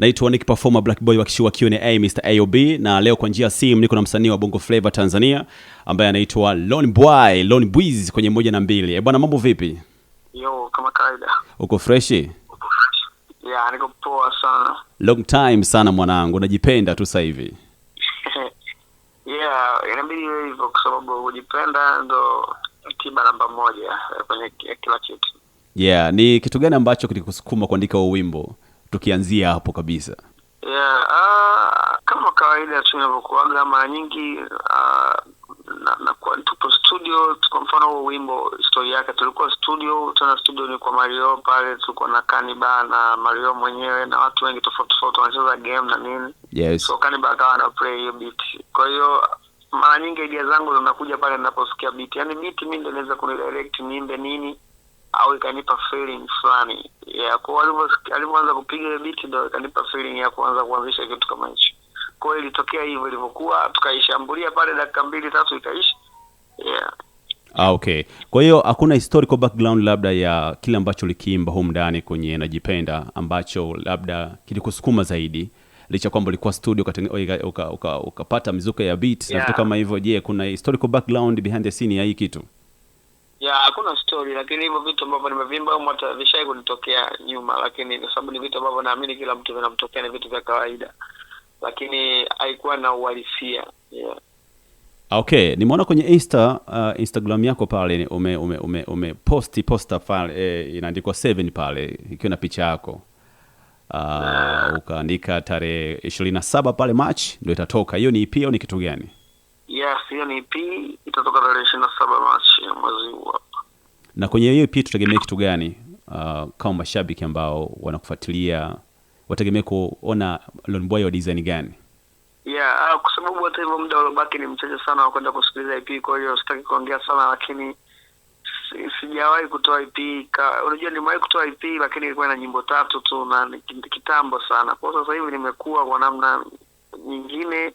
Naitwa Nick Performer Black Boy wakishiwa Q&A Mr. AOB, na leo kwa njia ya simu niko na msanii wa Bongo Flava Tanzania ambaye anaitwa Lone Bwiz kwenye 1 na 2. Bwana, mambo vipi? Yo, kama kawaida. Uko fresh? Yeah, niko poa sana. Long time sana mwanangu, unajipenda tu sasa hivi. Yeah, inabidi hivyo kwa sababu kujipenda ndo tiba namba 1 kwenye kila kitu. Yeah, ni kitu gani ambacho kilikusukuma kuandika huo wimbo? Tukianzia hapo kabisa. Yeah, kama kawaida tunavyokuaga mara nyingi na kwa tupo studio. Kwa mfano huo wimbo story yake, tulikuwa studio, tuna studio ni kwa Mario pale, tulikuwa na Kaniba na Mario mwenyewe na watu wengi tofauti wanacheza game na nini. Yes. So Kaniba akawa na play hiyo beat. Kwa hiyo mara nyingi idea zangu zinakuja pale ninaposikia beat. Yaani beat mimi ndio naweza kunidirect niimbe nini au ikanipa feeling fulani. Yeah, kwa alipoanza kupiga ile beat ndio ikanipa feeling ya kuanzisha kitu kama hicho. Kwa hiyo ilitokea hivyo ilivyokuwa, tukaishambulia pale dakika 2-3 ikaisha. Yeah. Okay. Kwa hiyo hakuna historical background labda ya kile ambacho ulikiimba huko ndani kwenye Najipenda ambacho labda kilikusukuma zaidi licha kwamba ulikuwa studio ukapata mizuka ya beat na vitu kama hivyo. Je, kuna historical background behind the scene ya hii kitu? Yeah, hakuna story, lakini hivyo vitu ambavyo nimevimba au hata vishai kunitokea nyuma, lakini kwa sababu ni vitu ambavyo naamini kila mtu vinamtokea, ni vitu vya kawaida, lakini haikuwa na uhalisia. Yeah. Okay, nimeona kwenye Instagram yako pale poster pale inaandikwa 7 pale ikiwa na picha yako. Ukaandika tarehe 27 pale March ndio itatoka. Hiyo ni EP au ni kitu gani? Yes, hiyo ni EP, itatoka tarehe 27 March mwezi huu hapa. Na kwenye hiyo EP tutegemea kitu gani? Kama mashabiki ambao wanakufuatilia wategemea kuona Lone Boy wa design gani? Yeah, kwa sababu hata hivyo muda uliobaki ni mchache sana wa kwenda kusikiliza EP, kwa hiyo sitaki kuongea sana, lakini sijawahi kutoa EP. Unajua nimewahi kutoa EP lakini ilikuwa na nyimbo 3 tu na kitambo sana. Kwa sasa hivi nimekuwa kwa namna nyingine,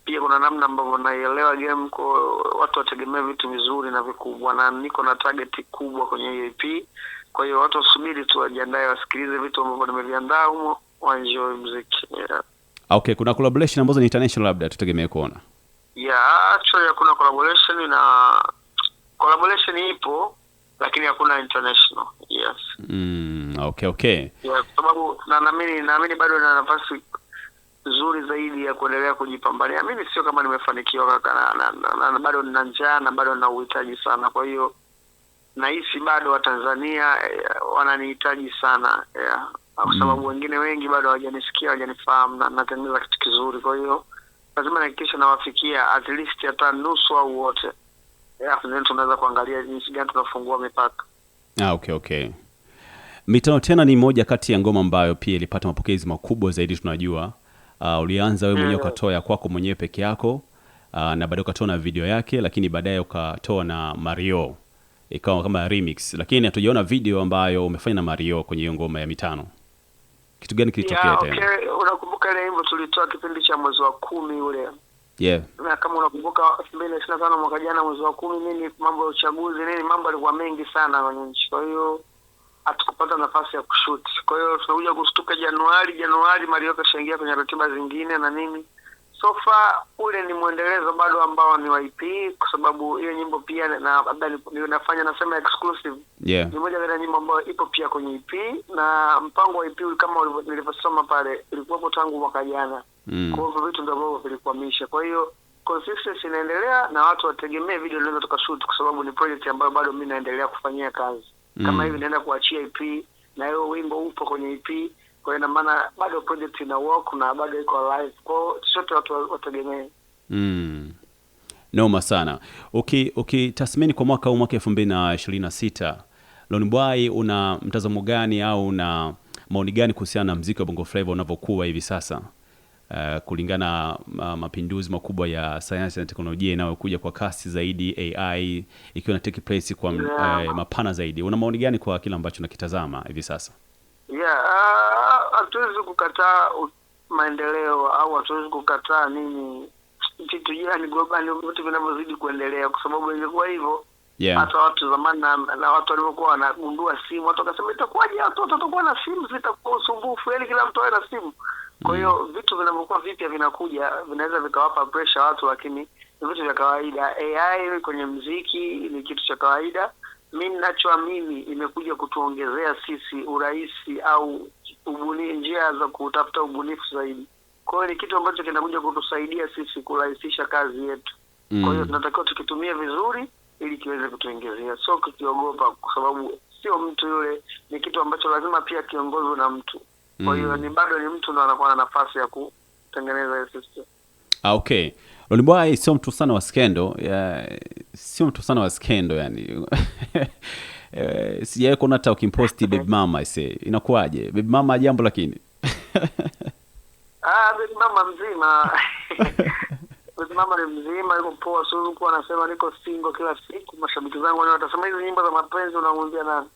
pia kuna namna ambavyo naielewa game, kwa watu wategemea vitu vizuri na vikubwa, na niko na target kubwa kwenye hiyo EP. Kwa hiyo watu wasubiri tu wajiandae wasikilize vitu ambavyo nimeviandaa humo, waenjoy muziki. Yeah. Okay, kuna collaboration ambazo ni international labda tutegemea kuona? Yeah, actually hakuna collaboration, na collaboration ipo lakini hakuna international. Yes. Okay. Yeah, kwa sababu naamini bado na nafasi nzuri zaidi ya kuendelea kujipambania. Mimi sio kama nimefanikiwa kaka, na bado nina njaa na bado na uhitaji sana. Kwa hiyo nahisi bado Watanzania wananihitaji sana. Yeah. Kwa sababu wengine wengi bado hawajanisikia, hawajanifahamu na natengeneza kitu kizuri. Kwa hiyo lazima nihakikishe nawafikia at least hata nusu au wote. Then tunaweza kuangalia jinsi gani tunafungua mipaka. Okay. Mitano Tena ni moja kati ya ngoma ambayo pia ilipata mapokezi makubwa zaidi tunajua. Ulianza wewe mwenyewe ukatoa ya kwako mwenyewe peke yako, na baadaye ukatoa na video yake, lakini baadaye ukatoa na Mario ikawa kama remix, lakini hatujaona video ambayo umefanya na Mario kwenye hiyo ngoma ya Mitano. Kitu gani kilitokea tena? Okay, unakumbuka ile wimbo tulitoa kipindi cha mwezi wa 10 ule? Yeah. Na kama unakumbuka 2025 mwaka jana mwezi wa 10 nini, mambo ya uchaguzi nini, mambo yalikuwa mengi sana kwenye nchi. Kwa hiyo hatukupata nafasi ya kushoot. Kwa hiyo tunakuja kustuka Januari Mario kashaingia kwenye ratiba zingine na nini. So far ule ni muendelezo bado ambao ni wa EP, kwa sababu hiyo nyimbo pia na labda nafanya nasema exclusive. Yeah. Ni moja ya nyimbo ambayo ipo pia kwenye EP, na mpango wa EP kama nilivyosoma pale ilikuwa tangu mwaka jana. Kwa hivyo vitu ndio ambavyo vilikwamisha. Kwa hiyo consistency inaendelea na watu wategemee video inaweza tukashoot, kwa sababu ni project ambayo bado mimi naendelea kufanyia kazi. Kama hivi naenda kuachia EP na hiyo wimbo upo kwenye EP, kwa hiyo maana bado project ina work na bado iko live. Kwa hiyo sote watu wategemee. Noma sana. Ukitathmini kwa mwaka 2026, Lone Boy una mtazamo gani au una maoni gani kuhusiana na muziki wa Bongo Flava unavyokuwa hivi sasa? Kulingana mapinduzi makubwa ya sayansi na teknolojia inayokuja kwa kasi zaidi, AI ikiwa na take place kwa mapana zaidi. Una maoni gani kwa kile ambacho nakitazama hivi sasa? Yeah, hatuwezi kukataa maendeleo au hatuwezi kukataa nini kitu yani global vitu vinavyozidi kuendelea, kwa sababu ilikuwa hivyo. Hata watu zamani na watu waliokuwa wanagundua simu, watu wakasema itakuwaje watu watakuwa na simu, zitakuwa usumbufu, yani kila mtu awe na simu. Kwa hiyo vitu vinavyokuwa vipya vinakuja, vinaweza vikawapa pressure watu, lakini ni vitu vya kawaida. AI kwenye mziki ni kitu cha kawaida. Mimi ninachoamini imekuja kutuongezea sisi urahisi au njia za kutafuta ubunifu zaidi. Kwa hiyo ni kitu ambacho kinakuja kutusaidia sisi kurahisisha kazi yetu. Kwa hiyo tunatakiwa tukitumie vizuri ili kiweze kutuongezea, sio kukiogopa, kwa sababu sio mtu yule, ni kitu ambacho lazima pia kiongozwe na mtu. Kwa hiyo ni bado ni mtu ndo anakuwa na nafasi ya kutengeneza hiyo system. Okay. Loni Boy sio mtu sana wa skendo, yani. Sijawahi kuona hata ukimposti baby mama inakuwaje? Baby mama jambo lakini. Baby mama mzima. Baby mama ni mzima, yuko poa, sio huko anasema niko single kila siku. Mashabiki zangu wao watasema hizo nyimbo za mapenzi unamwambia nani?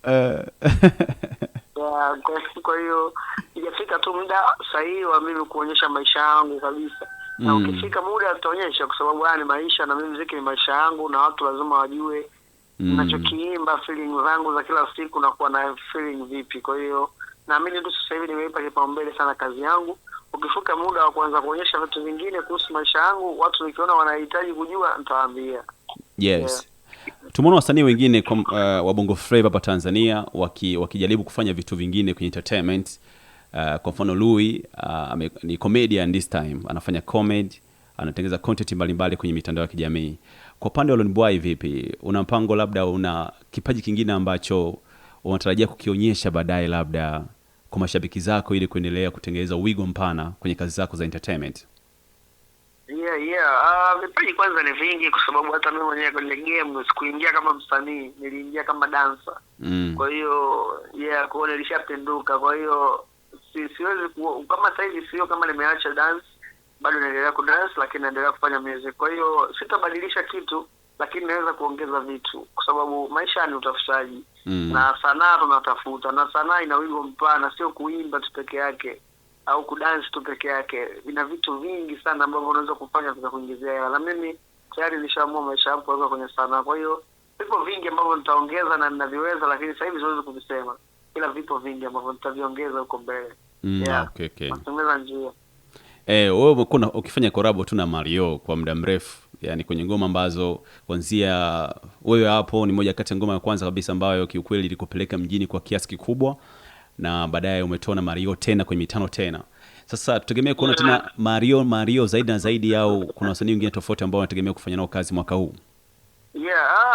Kwa hiyo ikifika tu muda sahihi wa mimi kuonyesha maisha yangu kabisa. Na ukifika muda tutaonyesha, kwa sababu haya ni maisha na mimi muziki ni maisha yangu, na watu lazima wajue ninachokiimba, feeling zangu za kila siku na kuwa na feeling vipi. Kwa hiyo naamini tu sasa hivi nimeipa kipaumbele sana kazi yangu. Ukifika muda wa kuanza kuonyesha vitu vingine kuhusu maisha yangu, watu nikiona wanahitaji kujua nitawaambia. Yes. Tumeona wasanii wengine wa Bongo Flava hapa Tanzania wakijaribu kufanya vitu vingine kwenye entertainment. Kwa mfano Louis ni comedian this time, anafanya comedy, anatengeneza content mbalimbali kwenye mitandao ya kijamii. Kwa upande wa Loni Boy vipi? Una mpango, labda una kipaji kingine ambacho unatarajia kukionyesha baadaye labda kwa mashabiki zako, ili kuendelea kutengeneza wigo mpana kwenye kazi zako za entertainment? Vipaji kwanza ni vingi, kwa sababu hata mimi mwenyewe kwenye game sikuingia kama msanii, niliingia kama dancer. Kwa hiyo kwa hiyo nilishapenduka. Kwa hiyo siwezi kama sasa hivi sio kama nimeacha dance, bado naendelea kudance, lakini naendelea kufanya music. Kwa hiyo sitabadilisha kitu, lakini naweza kuongeza vitu, kwa sababu maisha ni utafutaji. Na sanaa tunatafuta, na sanaa ina wigo mpana, sio kuimba tu peke yake au kudance tu peke yake. Ina vitu vingi sana ambavyo unaweza kufanya vya kuingizia hela. Na mimi tayari nishaamua maisha yangu kuweka kwenye sanaa. Kwa hiyo vipo vingi ambavyo nitaongeza na ninaviweza, lakini sasa hivi siwezi kuvisema. Ila vipo vingi ambavyo nitaviongeza huko mbele. Okay. Natumeza njia. Wewe umekuwa ukifanya collab tu na Mario kwa muda mrefu, yani kwenye ngoma ambazo kuanzia wewe hapo ni moja kati ya ngoma ya kwanza kabisa ambayo kiukweli ilikupeleka mjini kwa kiasi kikubwa, na baadaye umetoa na Mario tena kwenye mitano tena. Sasa tutegemea kuona tena Mario zaidi na zaidi, au kuna wasanii wengine tofauti ambao wanategemea kufanya nao kazi mwaka huu?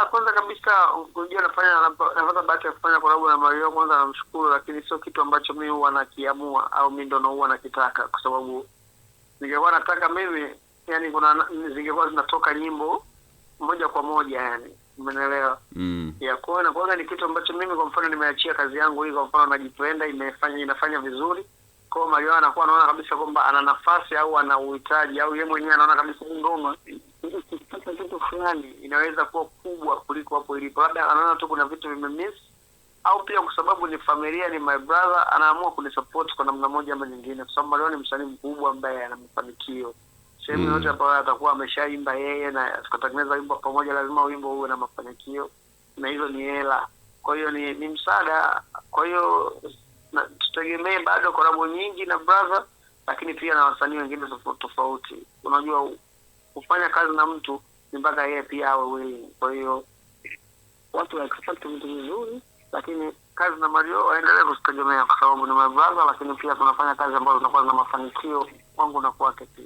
Kwanza kabisa unajua napata bahati ya kufanya collab na Mario, kwanza namshukuru, lakini sio kitu ambacho mimi huwa nakiamua au mimi ndo huwa nakitaka, kwa sababu ningekuwa nataka mimi, yani zingekuwa zinatoka nyimbo moja kwa moja, yani umeelewa? Kwa kwanza ni kitu ambacho mimi kwa mfano nimeachia kazi yangu hii, kwa mfano najipenda, inafanya vizuri. Kwa Mario anakuwa anaona kabisa kwamba ana nafasi au ana uhitaji, au yeye mwenyewe anaona kabisa ngoma ikipata kitu fulani inaweza kuwa kubwa kuliko hapo ilipo. Labda anaona tu kuna vitu vimemiss, au pia kwa sababu ni familia, ni my brother, anaamua kunisupport kwa namna moja ama nyingine, kwa sababu Mario ni msanii mkubwa ambaye ana mafanikio. Sehemu yote hapo atakuwa ameshaimba yeye, na tukatengeneza wimbo pamoja, lazima wimbo uwe na mafanikio, na hizo ni hela. Kwa hiyo ni msaada. Kwa hiyo tutegemee bado collab nyingi na brother, lakini pia na wasanii wengine tofauti. Unajua kufanya kazi na mtu ni mpaka yeye pia awe willing. Kwa hiyo watu wa expect vitu vizuri, lakini kazi na Mario waendelee kutegemea, kwa sababu ni my brother, lakini pia tunafanya kazi ambazo zinakuwa na mafanikio kwangu na kwake pia.